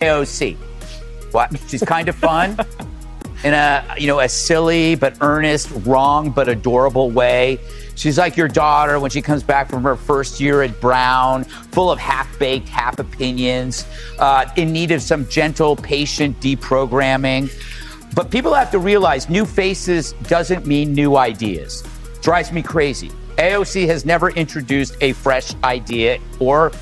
AOC. What? She's kind of fun in a silly but earnest, wrong but adorable way. She's like your daughter when she comes back from her first year at Brown, full of half-baked, half opinions, in need of some gentle, patient deprogramming. But people have to realize new faces doesn't mean new ideas. Drives me crazy. AOC has never introduced a fresh idea or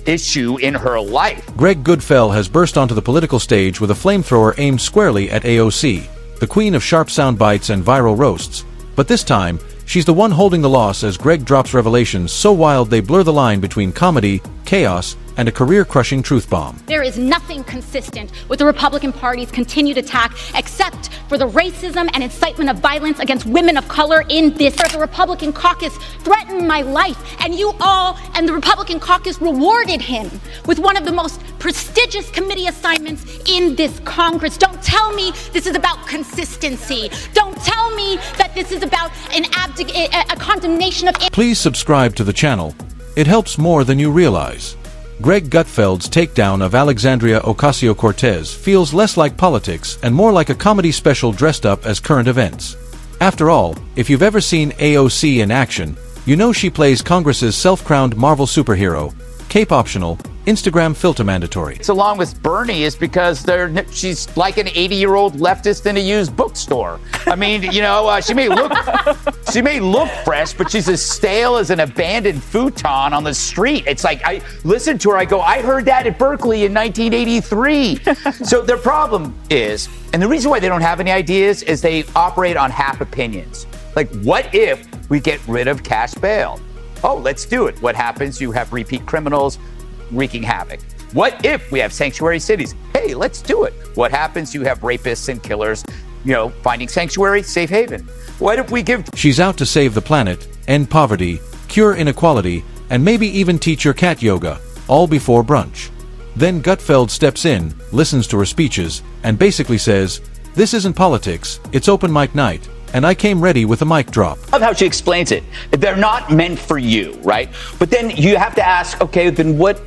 issue in her life. Greg Gutfeld has burst onto the political stage with a flamethrower aimed squarely at AOC, the queen of sharp sound bites and viral roasts. But this time, she's the one holding the loss as Greg drops revelations so wild they blur the line between comedy, chaos, and a career-crushing truth bomb. There is nothing consistent with the Republican Party's continued attack except for the racism and incitement of violence against women of color in this. The Republican caucus threatened my life, and you all and the Republican caucus rewarded him with one of the most prestigious committee assignments in this Congress. Don't tell me this is about consistency. Don't tell me that this is about a condemnation of... Please subscribe to the channel. It helps more than you realize. Greg Gutfeld's takedown of Alexandria Ocasio-Cortez feels less like politics and more like a comedy special dressed up as current events. After all, if you've ever seen AOC in action, you know she plays Congress's self-crowned Marvel superhero, cape optional, Instagram filter mandatory. It's along with Bernie is because she's like an 80-year-old leftist in a used bookstore. I mean, she may look fresh, but she's as stale as an abandoned futon on the street. It's like I listened to her, I go, I heard that at Berkeley in 1983. So their problem is, and the reason why they don't have any ideas is they operate on half opinions. Like, what if we get rid of cash bail? Oh, let's do it. What happens? You have repeat criminals wreaking havoc. What if we have sanctuary cities? Hey, let's do it. What happens? You have rapists and killers, finding sanctuary, safe haven. What if we give... She's out to save the planet, end poverty, cure inequality, and maybe even teach your cat yoga, all before brunch. Then Gutfeld steps in, listens to her speeches, and basically says, "This isn't politics, it's open mic night, and I came ready with a mic drop." I love how she explains it. They're not meant for you, right? But then you have to ask, okay, then what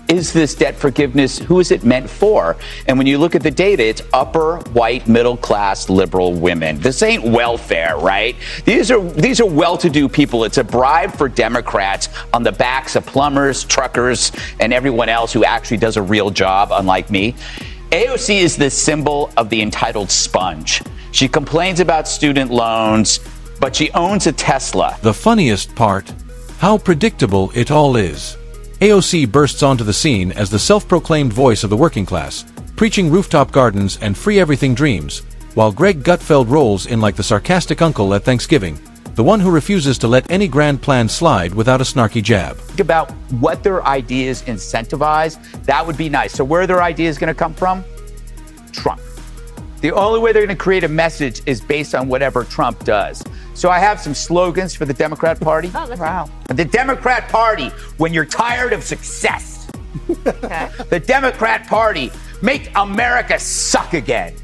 is this debt forgiveness? Who is it meant for? And when you look at the data, it's upper, white, middle-class, liberal women. This ain't welfare, right? These are well-to-do people. It's a bribe for Democrats on the backs of plumbers, truckers, and everyone else who actually does a real job, unlike me. AOC is the symbol of the entitled sponge. She complains about student loans, but she owns a Tesla. The funniest part, how predictable it all is. AOC bursts onto the scene as the self-proclaimed voice of the working class, preaching rooftop gardens and free everything dreams, while Greg Gutfeld rolls in like the sarcastic uncle at Thanksgiving, the one who refuses to let any grand plan slide without a snarky jab. Think about what their ideas incentivize. That would be nice. So where are their ideas going to come from? Trump. The only way they're going to create a message is based on whatever Trump does. So I have some slogans for the Democrat Party. Oh, wow. The Democrat Party, when you're tired of success. Okay. The Democrat Party, make America suck again.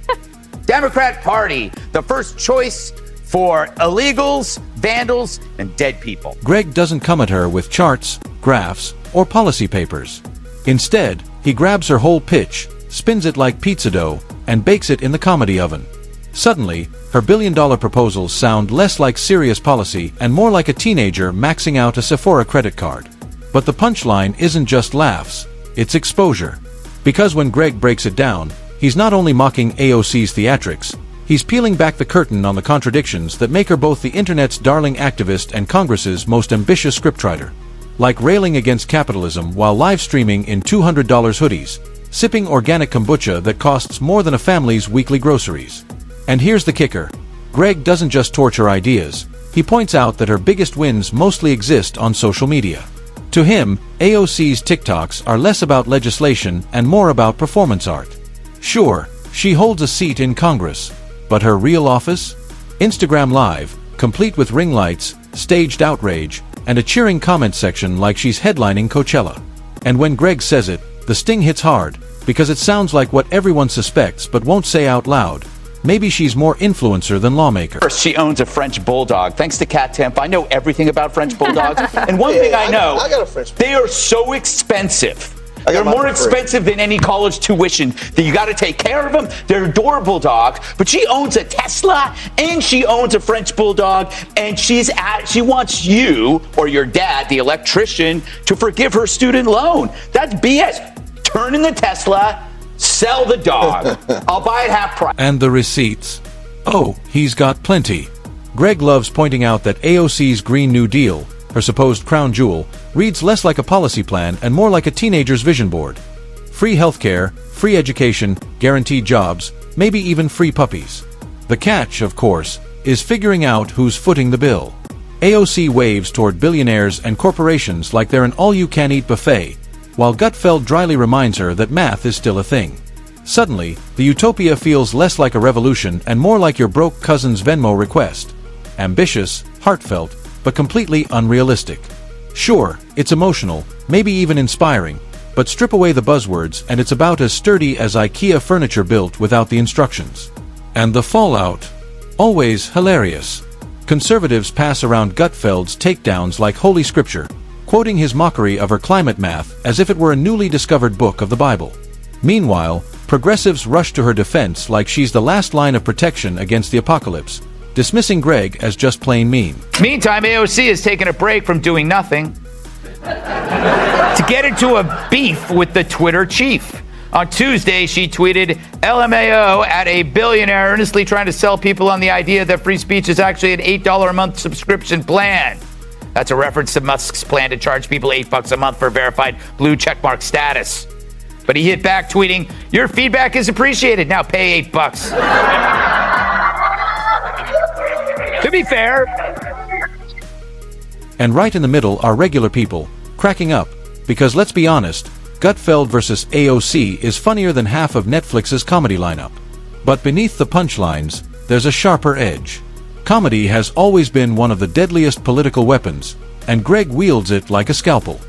Democrat Party, the first choice for illegals, vandals, and dead people. Greg doesn't come at her with charts, graphs, or policy papers. Instead, he grabs her whole pitch, spins it like pizza dough, and bakes it in the comedy oven. Suddenly, her billion-dollar proposals sound less like serious policy and more like a teenager maxing out a Sephora credit card. But the punchline isn't just laughs, it's exposure. Because when Greg breaks it down, he's not only mocking AOC's theatrics, he's peeling back the curtain on the contradictions that make her both the internet's darling activist and Congress's most ambitious scriptwriter. Like railing against capitalism while live streaming in $200 hoodies, sipping organic kombucha that costs more than a family's weekly groceries. And here's the kicker. Greg doesn't just torture ideas, he points out that her biggest wins mostly exist on social media. To him, AOC's TikToks are less about legislation and more about performance art. Sure, she holds a seat in Congress, but her real office? Instagram Live, complete with ring lights, staged outrage, and a cheering comment section like she's headlining Coachella. And when Greg says it, the sting hits hard, because it sounds like what everyone suspects but won't say out loud. Maybe she's more influencer than lawmaker. First, she owns a French Bulldog. Thanks to Cat Temp, I know everything about French Bulldogs. And one thing I know, I got a French they are so expensive They're more expensive than any college tuition. That you got to take care of them. They're adorable dogs. But she owns a Tesla and she owns a French Bulldog, and she wants you or your dad, the electrician, to forgive her student loan. That's BS. Turn in the Tesla, sell the dog. I'll buy it half price. And the receipts? Oh, he's got plenty. Greg loves pointing out that AOC's Green New Deal, her supposed crown jewel, reads less like a policy plan and more like a teenager's vision board. Free healthcare, free education, guaranteed jobs, maybe even free puppies. The catch, of course, is figuring out who's footing the bill. AOC waves toward billionaires and corporations like they're an all-you-can-eat buffet, while Gutfeld dryly reminds her that math is still a thing. Suddenly, the utopia feels less like a revolution and more like your broke cousin's Venmo request. Ambitious, heartfelt, but completely unrealistic. Sure, it's emotional, maybe even inspiring, but strip away the buzzwords and it's about as sturdy as IKEA furniture built without the instructions. And the fallout? Always hilarious. Conservatives pass around Gutfeld's takedowns like holy scripture, quoting his mockery of her climate math as if it were a newly discovered book of the Bible. Meanwhile, progressives rush to her defense like she's the last line of protection against the apocalypse, dismissing Greg as just plain mean. Meantime, AOC has taken a break from doing nothing to get into a beef with the Twitter chief. On Tuesday, she tweeted, LMAO at a billionaire earnestly trying to sell people on the idea that free speech is actually an $8 a month subscription plan. That's a reference to Musk's plan to charge people $8 a month for verified blue checkmark status. But he hit back tweeting, your feedback is appreciated. Now pay $8. To be fair. And right in the middle are regular people, cracking up, because let's be honest, Gutfeld versus AOC is funnier than half of Netflix's comedy lineup. But beneath the punchlines, there's a sharper edge. Comedy has always been one of the deadliest political weapons, and Greg wields it like a scalpel.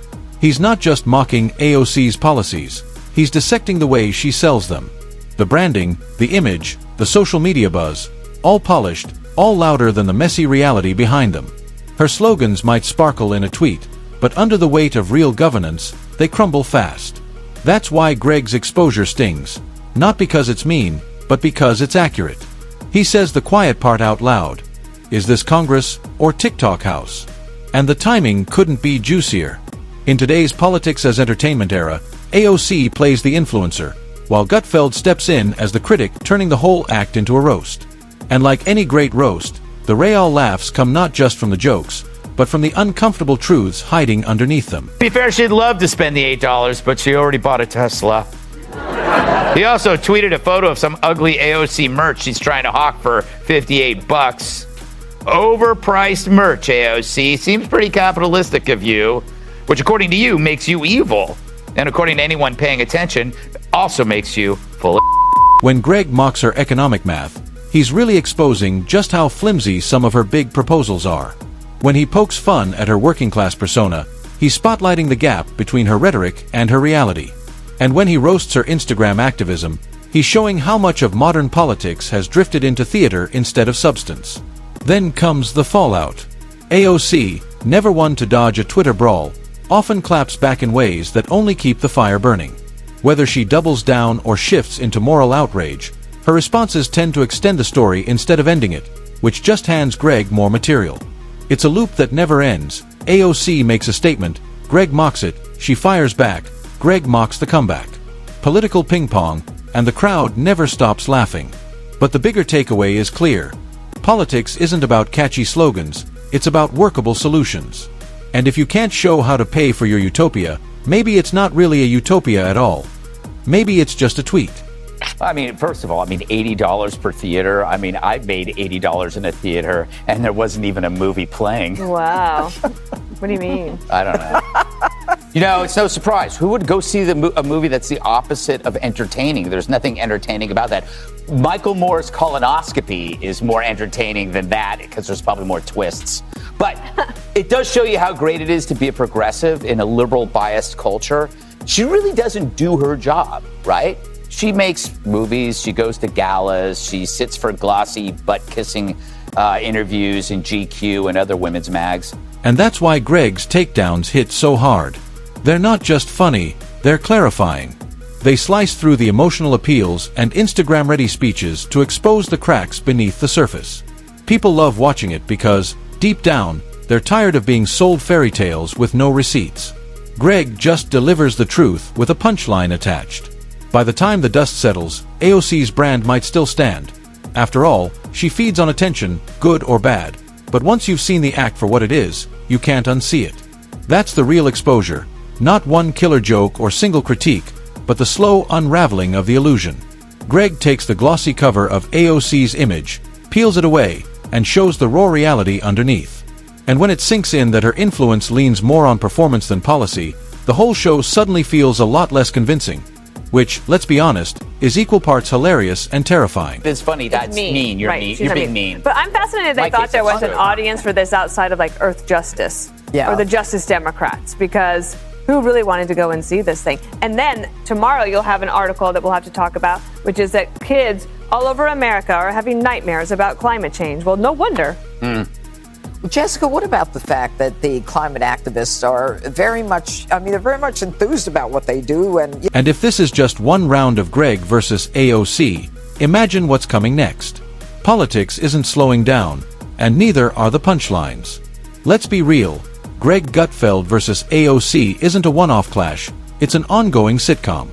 He's not just mocking AOC's policies, he's dissecting the way she sells them. The branding, the image, the social media buzz, all polished, all louder than the messy reality behind them. Her slogans might sparkle in a tweet, but under the weight of real governance, they crumble fast. That's why Greg's exposure stings. Not because it's mean, but because it's accurate. He says the quiet part out loud. Is this Congress or TikTok house? And the timing couldn't be juicier. In today's politics as entertainment era, AOC plays the influencer, while Gutfeld steps in as the critic, turning the whole act into a roast. And like any great roast, the real laughs come not just from the jokes, but from the uncomfortable truths hiding underneath them. To be fair, she'd love to spend the $8, but she already bought a Tesla. He also tweeted a photo of some ugly AOC merch she's trying to hawk for $58. Overpriced merch, AOC. Seems pretty capitalistic of you, which according to you makes you evil. And according to anyone paying attention, also makes you full of. When Greg mocks her economic math, he's really exposing just how flimsy some of her big proposals are. When he pokes fun at her working-class persona, he's spotlighting the gap between her rhetoric and her reality. And when he roasts her Instagram activism, he's showing how much of modern politics has drifted into theater instead of substance. Then comes the fallout. AOC, never one to dodge a Twitter brawl, often claps back in ways that only keep the fire burning. Whether she doubles down or shifts into moral outrage, her responses tend to extend the story instead of ending it, which just hands Greg more material. It's a loop that never ends. AOC makes a statement, Greg mocks it, she fires back, Greg mocks the comeback. Political ping-pong, and the crowd never stops laughing. But the bigger takeaway is clear. Politics isn't about catchy slogans, it's about workable solutions. And if you can't show how to pay for your utopia, maybe it's not really a utopia at all. Maybe it's just a tweet. I mean, first of all, $80 per theater. I've made $80 in a theater, and there wasn't even a movie playing. Wow. What do you mean? I don't know. It's no surprise. Who would go see a movie that's the opposite of entertaining? There's nothing entertaining about that. Michael Moore's colonoscopy is more entertaining than that because there's probably more twists. But it does show you how great it is to be a progressive in a liberal biased culture. She really doesn't do her job, right? She makes movies, she goes to galas, she sits for glossy butt-kissing interviews in GQ and other women's mags. And that's why Greg's takedowns hit so hard. They're not just funny, They're clarifying. They slice through the emotional appeals and Instagram-ready speeches to expose the cracks beneath the surface. People love watching it because, deep down, they're tired of being sold fairy tales with no receipts. Greg just delivers the truth with a punchline attached. By the time the dust settles, AOC's brand might still stand. After all, she feeds on attention, good or bad. But once you've seen the act for what it is, you can't unsee it. That's the real exposure. Not one killer joke or single critique, but the slow unraveling of the illusion. Greg takes the glossy cover of AOC's image, peels it away, and shows the raw reality underneath. And when it sinks in that her influence leans more on performance than policy, the whole show suddenly feels a lot less convincing. Which, let's be honest, is equal parts hilarious and terrifying. It's funny, that's mean. You're right, mean. she's You're being mean. mean. But I'm fascinated they thought there was an audience for this outside of like Earth Justice or the Justice Democrats, because who really wanted to go and see this thing? And then tomorrow you'll have an article that we'll have to talk about, which is that kids all over America are having nightmares about climate change. Well, no wonder. Well, Jessica, what about the fact that the climate activists are very much, they're very much enthused about what they do. And if this is just one round of Greg versus AOC, imagine what's coming next. Politics isn't slowing down, and neither are the punchlines. Let's be real. Greg Gutfeld versus AOC isn't a one-off clash, it's an ongoing sitcom.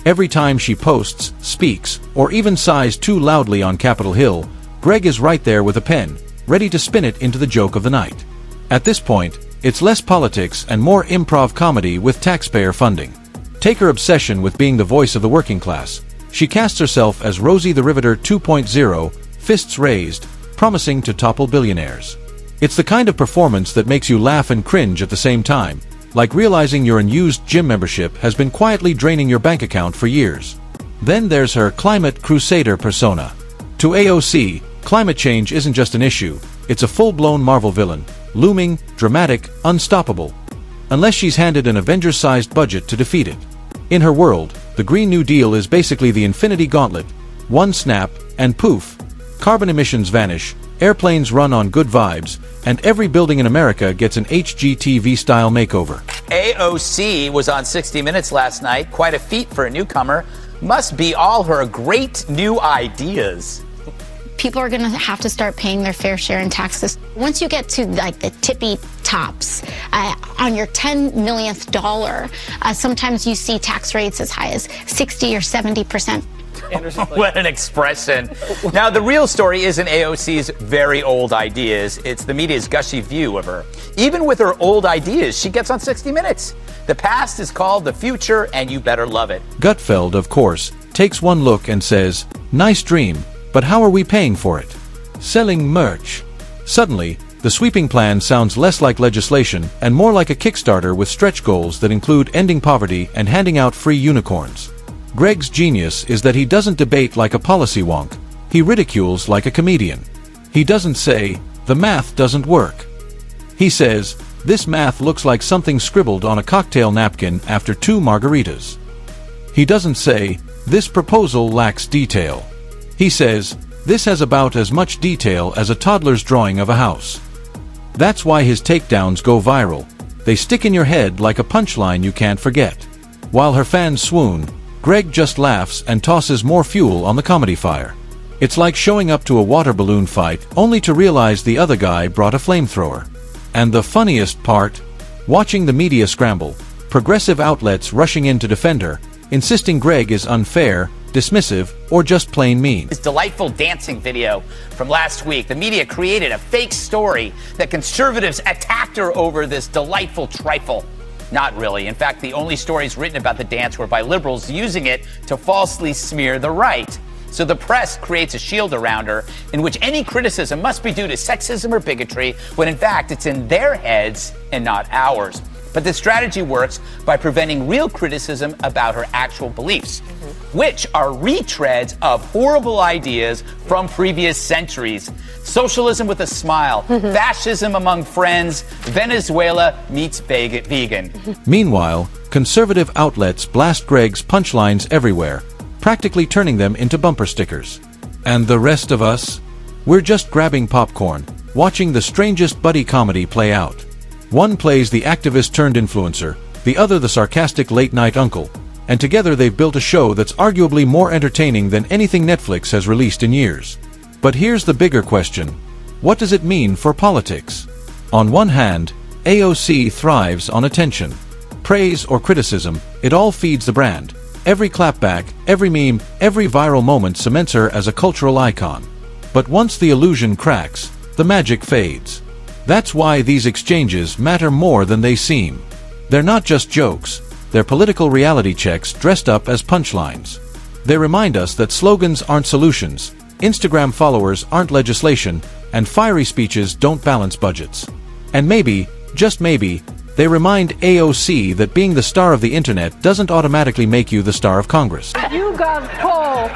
Every time she posts, speaks, or even sighs too loudly on Capitol Hill, Greg is right there with a pen, ready to spin it into the joke of the night. At this point, it's less politics and more improv comedy with taxpayer funding. Take her obsession with being the voice of the working class. She casts herself as Rosie the Riveter 2.0, fists raised, promising to topple billionaires. It's the kind of performance that makes you laugh and cringe at the same time, like realizing your unused gym membership has been quietly draining your bank account for years. Then there's her climate crusader persona. To AOC, climate change isn't just an issue, it's a full-blown Marvel villain, looming, dramatic, unstoppable. Unless she's handed an Avengers-sized budget to defeat it. In her world, the Green New Deal is basically the Infinity Gauntlet. One snap, and poof, carbon emissions vanish, airplanes run on good vibes, and every building in America gets an HGTV-style makeover. AOC was on 60 Minutes last night. Quite a feat for a newcomer. Must be all her great new ideas. People are going to have to start paying their fair share in taxes. Once you get to like the tippy tops, on your $10 millionth dollar, sometimes you see tax rates as high as 60 or 70%. What an expression. Now, the real story isn't AOC's very old ideas. It's the media's gushy view of her. Even with her old ideas, she gets on 60 Minutes. The past is called the future, and you better love it. Gutfeld, of course, takes one look and says, "Nice dream, but how are we paying for it? Selling merch." Suddenly, the sweeping plan sounds less like legislation and more like a Kickstarter with stretch goals that include ending poverty and handing out free unicorns. Greg's genius is that he doesn't debate like a policy wonk. He ridicules like a comedian. He doesn't say, "The math doesn't work." He says, "This math looks like something scribbled on a cocktail napkin after 2 margaritas." He doesn't say, "This proposal lacks detail." He says, "This has about as much detail as a toddler's drawing of a house." That's why his takedowns go viral. They stick in your head like a punchline you can't forget. While her fans swoon, Greg just laughs and tosses more fuel on the comedy fire. It's like showing up to a water balloon fight only to realize the other guy brought a flamethrower. And the funniest part? Watching the media scramble, progressive outlets rushing in to defend her, insisting Greg is unfair, dismissive, or just plain mean. This delightful dancing video from last week, the media created a fake story that conservatives attacked her over this delightful trifle. Not really. In fact, the only stories written about the dance were by liberals using it to falsely smear the right. So the press creates a shield around her in which any criticism must be due to sexism or bigotry, when in fact it's in their heads and not ours. But this strategy works by preventing real criticism about her actual beliefs, which are retreads of horrible ideas from previous centuries. Socialism with a smile, fascism among friends, Venezuela meets vegan. Meanwhile, conservative outlets blast Greg's punchlines everywhere, practically turning them into bumper stickers. And the rest of us? We're just grabbing popcorn, watching the strangest buddy comedy play out. One plays the activist turned influencer, the other the sarcastic late-night uncle, and together they've built a show that's arguably more entertaining than anything Netflix has released in years. But here's the bigger question. What does it mean for politics? On one hand, AOC thrives on attention. Praise or criticism, it all feeds the brand. Every clapback, every meme, every viral moment cements her as a cultural icon. But once the illusion cracks, the magic fades. That's why these exchanges matter more than they seem. They're not just jokes, they're political reality checks dressed up as punchlines. They remind us that slogans aren't solutions, Instagram followers aren't legislation, and fiery speeches don't balance budgets. And maybe, just maybe, they remind AOC that being the star of the internet doesn't automatically make you the star of Congress. YouGov poll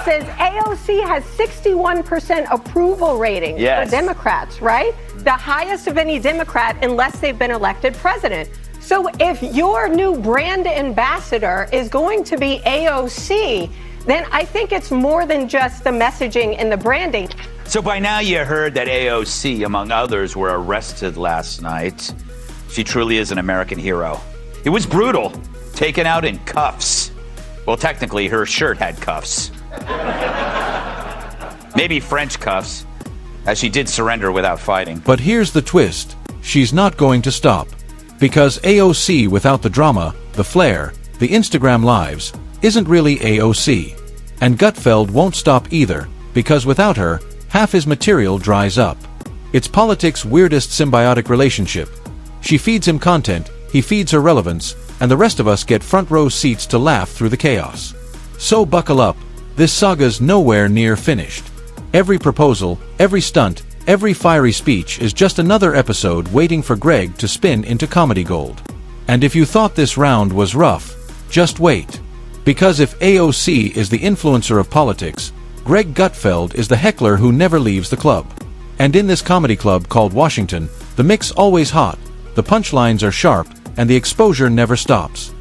says AOC has 61% approval rating for Democrats, right? The highest of any Democrat unless they've been elected president. So if your new brand ambassador is going to be AOC, then I think it's more than just the messaging and the branding. So by now you heard that AOC, among others, were arrested last night. She truly is an American hero. It was brutal, taken out in cuffs. Well, technically, her shirt had cuffs. Maybe French cuffs, as she did surrender without fighting. But here's the twist. She's not going to stop. Because AOC without the drama, the flair, the Instagram lives, isn't really AOC. And Gutfeld won't stop either, because without her, half his material dries up. It's politics' weirdest symbiotic relationship. She feeds him content, he feeds her relevance, and the rest of us get front row seats to laugh through the chaos. So buckle up, this saga's nowhere near finished. Every proposal, every stunt, every fiery speech is just another episode waiting for Greg to spin into comedy gold. And if you thought this round was rough, just wait. Because if AOC is the influencer of politics, Greg Gutfeld is the heckler who never leaves the club. And in this comedy club called Washington, the mix always hot, the punchlines are sharp, and the exposure never stops.